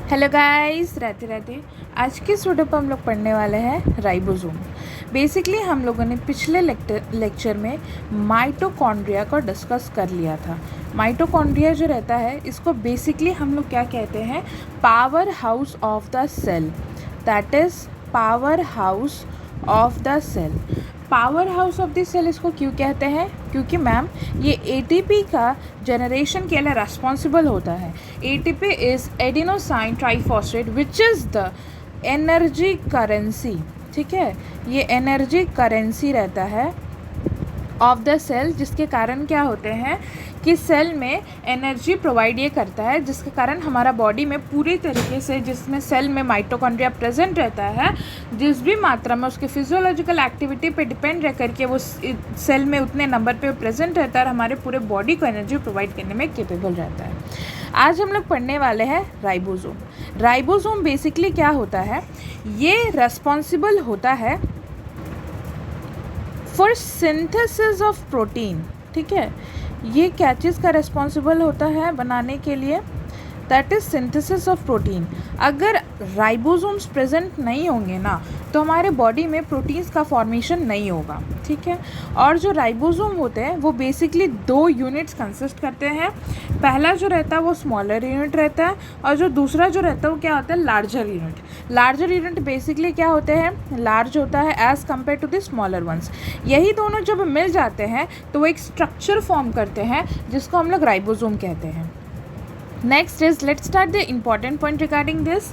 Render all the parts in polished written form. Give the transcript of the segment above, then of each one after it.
Hello guys, Radhe Radhe. आज के इस वीडियो पर हम लोग पढ़ने वाले हैं राइबोसोम। बेसिकली हम लोगों ने पिछले लेक्चर में माइटोकॉन्ड्रिया को डिस्कस कर लिया था। माइटोकॉन्ड्रिया जो रहता है, इसको बेसिकली हम लोग क्या कहते हैं, power house of the cell. That is power house of the cell. Power house of the cell इसको क्यों कहते हैं? क्योंकि मैम ये एटीपी का जनरेशन के लिए रेस्पॉन्सिबल होता है। ATP is adenosine triphosphate which is the energy currency. ठीक है, ये एनर्जी करेंसी रहता है ऑफ द सेल, जिसके कारण क्या होते हैं कि सेल में एनर्जी प्रोवाइड ये करता है, जिसके कारण हमारा बॉडी में पूरी तरीके से, जिसमें सेल में माइटोकॉन्ड्रिया प्रेजेंट रहता है, जिस भी मात्रा में उसके फिजियोलॉजिकल एक्टिविटी पे डिपेंड रह करके वो सेल में उतने नंबर पे प्रेजेंट रहता है और हमारे पूरे बॉडी को एनर्जी प्रोवाइड करने में केपेबल रहता है। आज हम लोग पढ़ने वाले हैं राइबोसोम। राइबोसोम बेसिकली क्या होता है, ये रेस्पॉन्सिबल होता है फॉर सिंथेसिस ऑफ प्रोटीन। ठीक है, ये क्या चीज़ का रेस्पॉन्सिबल होता है बनाने के लिए? That is synthesis of protein. अगर राइबोसोम्स प्रेजेंट नहीं होंगे ना, तो हमारे बॉडी में प्रोटीन्स का फॉर्मेशन नहीं होगा। ठीक है, और जो राइबोसोम होते हैं वो बेसिकली 2 यूनिट्स कंसिस्ट करते हैं। पहला जो रहता है वो स्मॉलर यूनिट रहता है, और जो दूसरा जो रहता है वो क्या होता है, larger unit. Larger unit basically क्या होते हैं, लार्ज होता है as compare to the smaller ones. यही दोनों जब मिल जाते हैं तो वो एक स्ट्रक्चर फॉर्म करते हैं, जिसको हम लोग राइबोसोम कहते हैं। Next is, let's start the important point regarding this.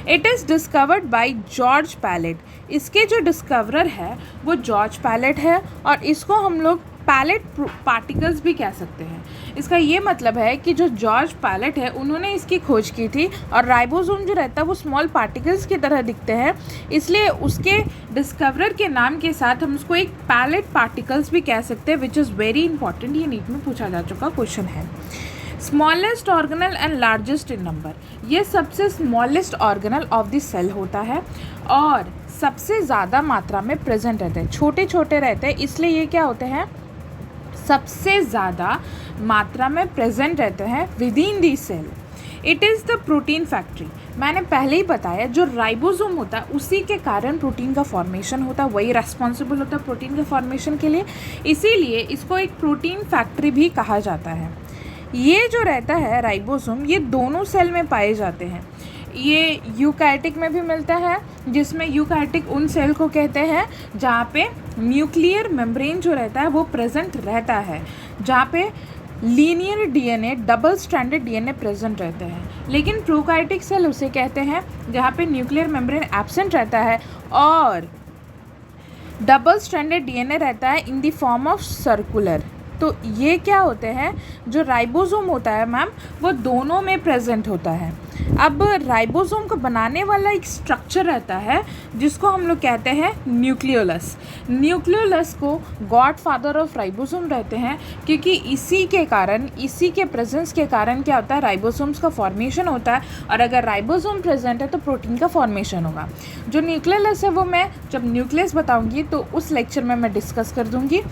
It is discovered by George Pallet. इसके जो डिस्कवरर है वो जॉर्ज पैलेट है, और इसको हम लोग पैलेट पार्टिकल्स भी कह सकते हैं। इसका ये मतलब है कि जो जॉर्ज पैलेट है उन्होंने इसकी खोज की थी, और राइबोसोम जो रहता है वो स्मॉल पार्टिकल्स की तरह दिखते हैं, इसलिए उसके डिस्कवरर के नाम के साथ हम उसको एक पैलेट पार्टिकल्स भी कह सकते हैं, विच इज़ वेरी इंपॉर्टेंट। ये नीट में पूछा जा चुका क्वेश्चन है। Smallest organelle and largest in number, ये सबसे smallest organelle of the cell होता है और सबसे ज़्यादा मात्रा में प्रेजेंट रहते हैं। छोटे छोटे रहते हैं, इसलिए ये क्या होते हैं, सबसे ज़्यादा मात्रा में प्रेजेंट रहते हैं within the cell. It is the protein factory. मैंने पहले ही बताया, जो राइबोसोम होता है उसी के कारण प्रोटीन का फॉर्मेशन होता है, वही रेस्पॉन्सिबल होता है प्रोटीन के फॉर्मेशन के लिए, इसीलिए इसको एक प्रोटीन फैक्ट्री भी कहा जाता है। ये जो रहता है राइबोसोम, ये दोनों सेल में पाए जाते हैं। ये यूकैरियोटिक में भी मिलता है, जिसमें यूकैरियोटिक उन सेल को कहते हैं जहाँ पे न्यूक्लियर मेम्ब्रेन जो रहता है वो प्रेजेंट रहता है, जहाँ पे linear DNA, double stranded DNA present रहते हैं। लेकिन प्रोकैरियोटिक सेल उसे कहते हैं जहाँ पे न्यूक्लियर मेम्ब्रेन एब्सेंट रहता है और डबल स्ट्रैंडेड डीएनए रहता है in the form of circular. तो ये क्या होते हैं, जो राइबोसोम होता है मैम वो दोनों में प्रेजेंट होता है। अब राइबोसोम को बनाने वाला एक स्ट्रक्चर रहता है जिसको हम लोग कहते हैं न्यूक्लियोलस। न्यूक्लियोलस को गॉड फादर ऑफ राइबोसोम रहते हैं, क्योंकि इसी के कारण, इसी के प्रेजेंस के कारण क्या होता है, राइबोसोम्स का फॉर्मेशन होता है, और अगर राइबोसोम प्रेजेंट है तो प्रोटीन का फॉर्मेशन होगा। जो न्यूक्लियोलस है वो मैं जब न्यूक्लियस बताऊंगी तो उस लेक्चर में मैं डिस्कस कर दूंगी।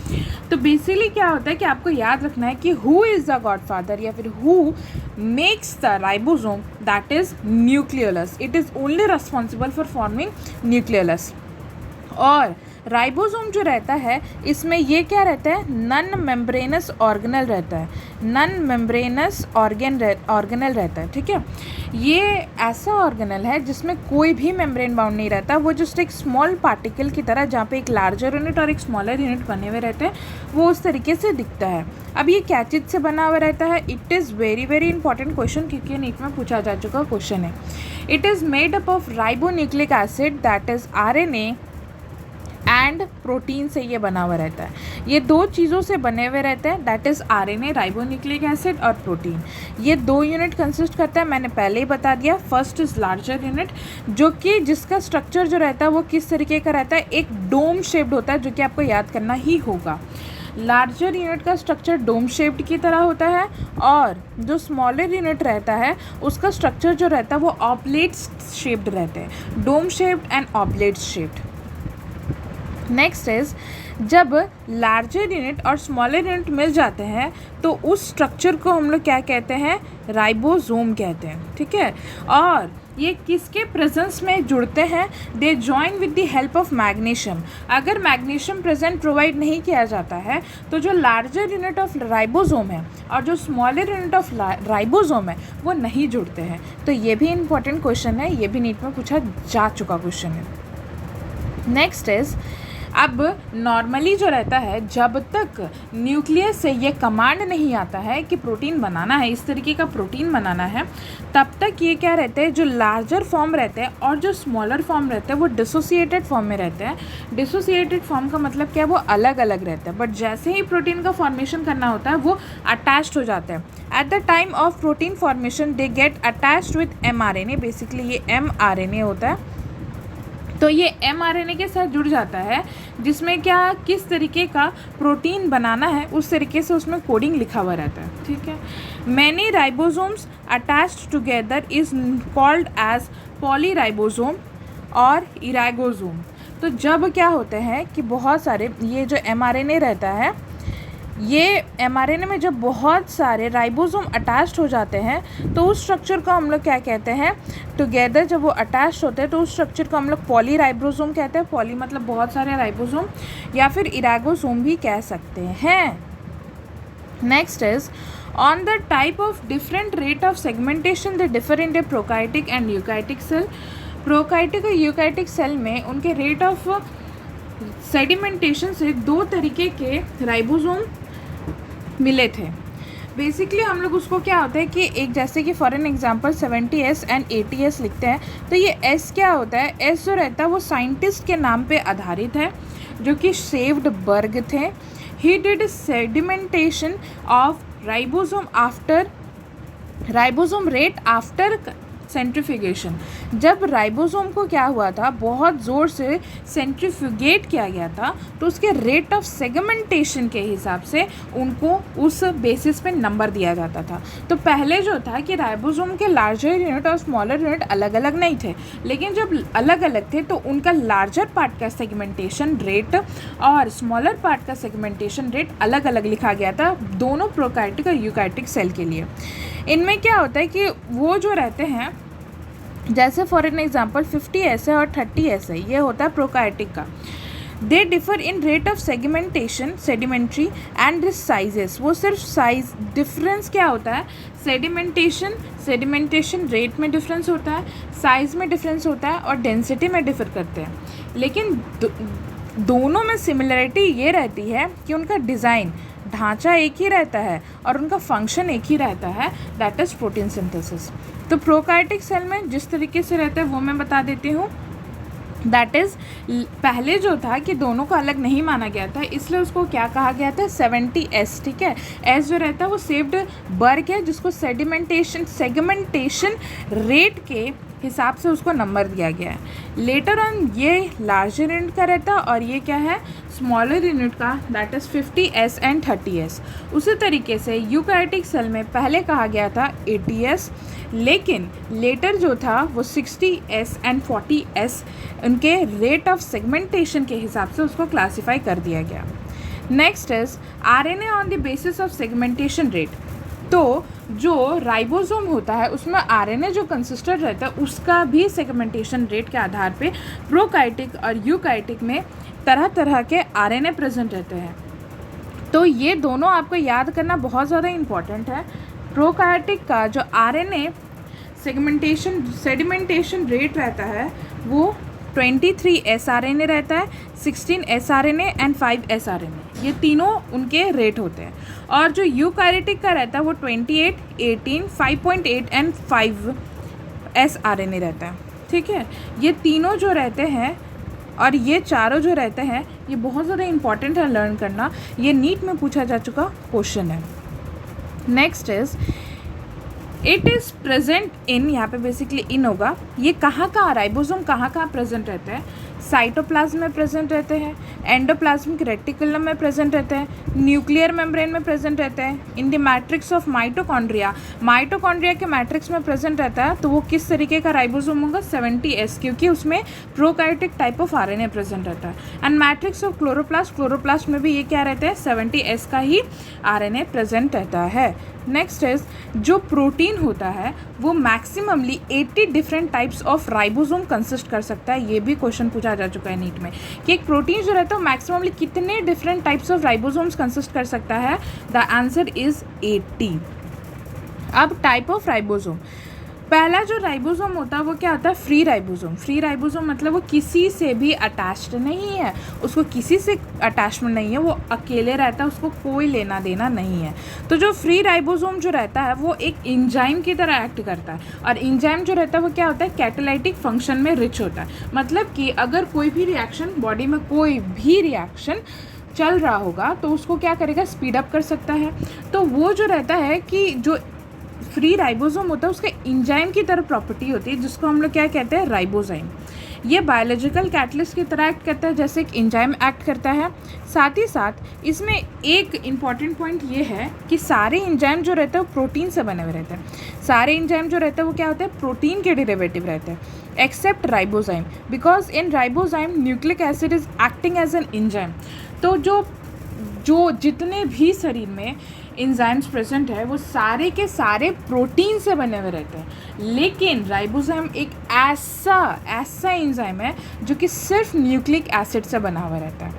तो बेसिकली क्या होता है कि आपको याद रखना है कि who is the God father या फिर who makes the ribosome, that is nucleolus. It is only responsible for forming nucleolus. और राइबोसोम जो रहता है इसमें ये क्या रहता है, नॉन मेम्ब्रेनस ऑर्गेनल रहता है, नॉन मेम्ब्रेनस ऑर्गेनल रहता है। ठीक है, ये ऐसा ऑर्गेनल है जिसमें कोई भी मेम्ब्रेन बाउंड नहीं रहता, वो जस्ट एक स्मॉल पार्टिकल की तरह, जहाँ पे एक लार्जर यूनिट और एक स्मॉलर यूनिट बने हुए रहते हैं, वो उस तरीके से दिखता है। अब ये क्या चीज़ से बना हुआ रहता है? It is very very important question, क्योंकि नीट में पूछा जा चुका क्वेश्चन है। It is made up of ribonucleic acid, that is RNA and protein से ये बना हुआ रहता है। ये 2 चीज़ों से बने हुए रहते हैं, that is RNA, ribonucleic acid, और प्रोटीन। ये 2 यूनिट कंसिस्ट करता है, मैंने पहले ही बता दिया। फर्स्ट इज़ लार्जर यूनिट, जो कि जिसका स्ट्रक्चर जो रहता है वो किस तरीके का रहता है, एक डोम शेप्ड होता है, जो कि आपको याद करना ही होगा। लार्जर यूनिट का स्ट्रक्चर डोम शेप्ड की तरह होता है, और जो स्मॉलर यूनिट रहता है उसका स्ट्रक्चर जो रहता है वो ऑब्लेट शेप्ड रहते हैं, dome shaped and oblate shaped. Next is, जब लार्जर यूनिट और स्मॉलर यूनिट मिल जाते हैं तो उस स्ट्रक्चर को हम लोग क्या कहते हैं, राइबोसोम कहते हैं। ठीक है, और ये किसके प्रेजेंस में जुड़ते हैं? They join with the help of magnesium. अगर मैग्नीशियम प्रेजेंट प्रोवाइड नहीं किया जाता है तो जो लार्जर यूनिट ऑफ राइबोसोम है और जो स्मॉलर यूनिट ऑफ राइबोसोम है वो नहीं जुड़ते हैं। तो ये भी इंपॉर्टेंट क्वेश्चन है, ये भी नीट में पूछा जा चुका क्वेश्चन है। नेक्स्ट इज, अब नॉर्मली जो रहता है, जब तक न्यूक्लियस से ये कमांड नहीं आता है कि प्रोटीन बनाना है, इस तरीके का प्रोटीन बनाना है, तब तक ये क्या रहते हैं, जो लार्जर फॉर्म रहते हैं और जो स्मॉलर फॉर्म रहते हैं वो डिसोसिएटेड फॉर्म में रहते हैं। डिसोसिएटेड फॉर्म का मतलब क्या है, वो अलग अलग रहते हैं, बट जैसे ही प्रोटीन का फॉर्मेशन करना होता है वो अटैच्ड हो जाते हैं। At the time of protein formation they get attached with mRNA। Basically ये mRNA होता है, तो ये mRNA के साथ जुड़ जाता है, जिसमें क्या किस तरीके का प्रोटीन बनाना है उस तरीके से उसमें कोडिंग लिखा हुआ रहता है, ठीक है। Many ribosomes attached together is called as polyribosome और इराइगोसोम। तो जब क्या होते हैं कि बहुत सारे ये जो mRNA रहता है, ये mRNA में जब बहुत सारे राइबोसोम अटैच्ड हो जाते हैं तो उस स्ट्रक्चर को हम लोग क्या कहते हैं, टुगेदर जब वो अटैच्ड होते हैं तो उस स्ट्रक्चर को हम लोग पॉलीराइबोसोम कहते हैं। पॉली मतलब बहुत सारे राइबोसोम, या फिर इराइगोसोम भी कह सकते हैं। Next is, on the type of different rate of segmentation they differ in the prokaryotic and eukaryotic cell. Prokaryotic और यूकार्योटिक सेल में उनके रेट ऑफ सेडिमेंटेशन से दो तरीके के राइबोसोम मिले थे। बेसिकली हम लोग उसको क्या होता है कि एक जैसे कि for an example 70S and 80S लिखते हैं, तो ये S क्या होता है, S जो रहता है वो साइंटिस्ट के नाम पे आधारित है जो कि सेव्ड बर्ग थे। He did sedimentation of ribosome after ribosome rate after centrifugation. जब राइबोसोम को क्या हुआ था, बहुत ज़ोर से सेंट्रीफ्यूगेट किया गया था, तो उसके रेट ऑफ सेगमेंटेशन के हिसाब से उनको उस बेसिस पे नंबर दिया जाता था। तो पहले जो था कि राइबोसोम के लार्जर यूनिट और स्मॉलर यूनिट अलग अलग नहीं थे, लेकिन जब अलग अलग थे तो उनका लार्जर पार्ट का सेगमेंटेशन रेट और स्मॉलर पार्ट का सेगमेंटेशन रेट अलग अलग लिखा गया था दोनों प्रोकार्योटिक और यूकार्योटिक सेल के लिए। इनमें क्या होता है कि वो जो रहते हैं, जैसे फॉर एन एग्जांपल 50S है और 30S है, ये होता है प्रोकार्योटिक का। दे differ in rate of segmentation sedimentary and sizes. वो सिर्फ साइज डिफरेंस क्या होता है, सेडिमेंटेशन रेट में डिफरेंस होता है, साइज़ में डिफरेंस होता है और डेंसिटी में डिफर करते हैं। लेकिन दोनों में सिमिलरिटी ये रहती है कि उनका डिज़ाइन ढांचा एक ही रहता है और उनका फंक्शन एक ही रहता है, दैट इज़ प्रोटीन सिंथेसिस। तो प्रोकार्योटिक सेल में जिस तरीके से रहता है वो मैं बता देती हूँ। दैट इज़, पहले जो था कि दोनों को अलग नहीं माना गया था, इसलिए उसको क्या कहा गया था, 70S, ठीक है। S जो रहता है वो सेव्ड बर्ग है, जिसको सेगमेंटेशन रेट के हिसाब से उसको नंबर दिया गया है। लेटर ऑन ये लार्जर यूनिट का रहता है और ये क्या है, स्मॉलर यूनिट का, that is 50S and 30S। उसी तरीके से यूकार्योटिक सेल में पहले कहा गया था 80S, लेकिन लेटर जो था वो 60S एंड 40S उनके रेट ऑफ सेगमेंटेशन के हिसाब से उसको क्लासीफाई कर दिया गया। Next is RNA on the basis of segmentation rate. तो जो राइबोसोम होता है उसमें RNA जो कंसिस्टेंट रहता है उसका भी सेगमेंटेशन रेट के आधार पे प्रोकार्योटिक और यूकार्योटिक में तरह तरह के RNA प्रेजेंट रहते हैं। तो ये दोनों आपको याद करना बहुत ज़्यादा इम्पॉर्टेंट है। प्रोकार्योटिक का जो RNA सेडिमेंटेशन रेट रहता है वो 23 sRNA रहता है, 16 sRNA एंड 5 sRNA, ये तीनों उनके रेट होते हैं। और जो यूकार्योटिक का रहता है वो 28, 18, 5.8 एंड 5 sRNA रहता है, ठीक है। ये तीनों जो रहते हैं और ये चारों जो रहते हैं ये बहुत ज़्यादा इंपॉर्टेंट है लर्न करना, ये नीट में पूछा जा चुका क्वेश्चन है। Next is it is present in, यहाँ पे बेसिकली इन होगा, ये कहाँ राइबोसोम कहाँ प्रेजेंट रहता है, साइटोप्लाज्म में प्रेजेंट रहते हैं, एंडोप्लाज्मिक रेटिकुलम में प्रेजेंट रहते हैं, न्यूक्लियर मेम्ब्रेन में प्रेजेंट रहते हैं, in the matrix of mitochondria, mitochondria के मैट्रिक्स में प्रेजेंट रहता है। तो वो किस तरीके का राइबोसोम होगा? 70S, क्योंकि उसमें prokaryotic type of RNA present रहता है। And matrix of chloroplast, chloroplast में भी ये क्या रहता है? 70S का ही RNA प्रेजेंट रहता है। नेक्स्ट इज जो प्रोटीन होता है वो maximally 80 different types of ribosome consist कर सकता है। ये भी क्वेश्चन पूछा जा चुका है नीट में कि एक प्रोटीन जो रहता है वो मैक्सिममली कितने different types of ribosomes consist कर सकता है? The answer is 80। अब टाइप ऑफ राइबोसोम, पहला जो राइबोसोम होता है वो क्या होता है? Free ribosome. फ्री राइबोसोम मतलब वो किसी से भी अटैच्ड नहीं है, उसको किसी से अटैचमेंट नहीं है, वो अकेले रहता है, उसको कोई लेना देना नहीं है। तो जो फ्री राइबोसोम जो रहता है वो एक एंजाइम की तरह एक्ट करता है, और एंजाइम जो रहता है वो क्या होता है? कैटालाइटिक फंक्शन में रिच होता है। मतलब कि अगर कोई भी रिएक्शन, बॉडी में कोई भी रिएक्शन चल रहा होगा तो उसको क्या करेगा? स्पीड अप कर सकता है। तो वो जो रहता है कि जो फ्री राइबोसोम होता है उसका एंजाइम की तरह प्रॉपर्टी होती है, जिसको हम लोग क्या कहते हैं? राइबोजाइम। ये बायोलॉजिकल कैटलिस्ट की तरह एक्ट करता है जैसे एक एंजाइम एक्ट करता है। साथ ही साथ इसमें एक इम्पॉर्टेंट पॉइंट ये है कि सारे एंजाइम जो रहते हैं वो प्रोटीन से बने हुए रहते हैं। सारे एंजाइम जो रहते हैं वो क्या होते हैं? प्रोटीन के डेरिवेटिव रहते हैं, except ribozyme, because in ribozyme nucleic acid is acting as an enzyme. तो जो जितने भी शरीर में एंजाइम्स प्रेजेंट है वो सारे के सारे प्रोटीन से बने हुए रहते हैं, लेकिन राइबोसोम एक ऐसा एंजाइम है जो कि सिर्फ न्यूक्लिक एसिड से बना हुआ रहता है।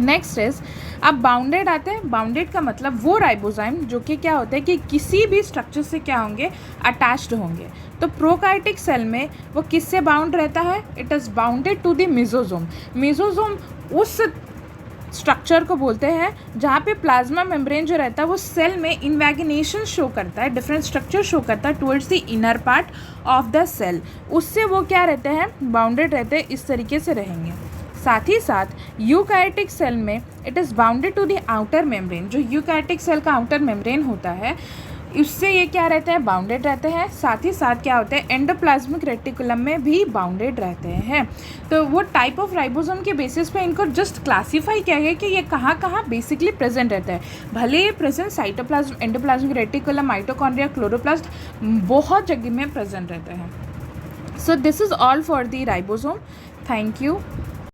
नेक्स्ट इज अब बाउंडेड आते हैं। बाउंडेड का मतलब वो राइबोसोम जो कि क्या होता है कि किसी भी स्ट्रक्चर से क्या होंगे? अटैच्ड होंगे। तो प्रोकार्योटिक सेल में वो किससे बाउंड रहता है? It is bounded to the mesosome. Mesosome उस स्ट्रक्चर को बोलते हैं जहाँ पे प्लाज्मा मेम्ब्रेन जो रहता है वो सेल में इन्वैगिनेशन शो करता है, डिफरेंट स्ट्रक्चर शो करता है towards the inner part of the cell. उससे वो क्या रहते हैं? बाउंडेड रहते हैं, इस तरीके से रहेंगे। साथ ही साथ यूकैरियोटिक सेल में it is bounded to the outer membrane. जो यूकैरियोटिक सेल का आउटर मेम्ब्रेन होता है उससे ये क्या रहते हैं? बाउंडेड रहते हैं। साथ ही साथ क्या होते हैं? एंडोप्लाज्मिक रेटिकुलम में भी बाउंडेड रहते हैं। तो वो टाइप ऑफ राइबोसोम के बेसिस पे इनको जस्ट क्लासीफाई किया गया कि ये कहाँ कहाँ बेसिकली प्रेजेंट रहता है। भले ये present cytoplasm, endoplasmic reticulum, mitochondria, chloroplast बहुत जगह में प्रेजेंट रहते हैं। So this is all for the ribosome. Thank you.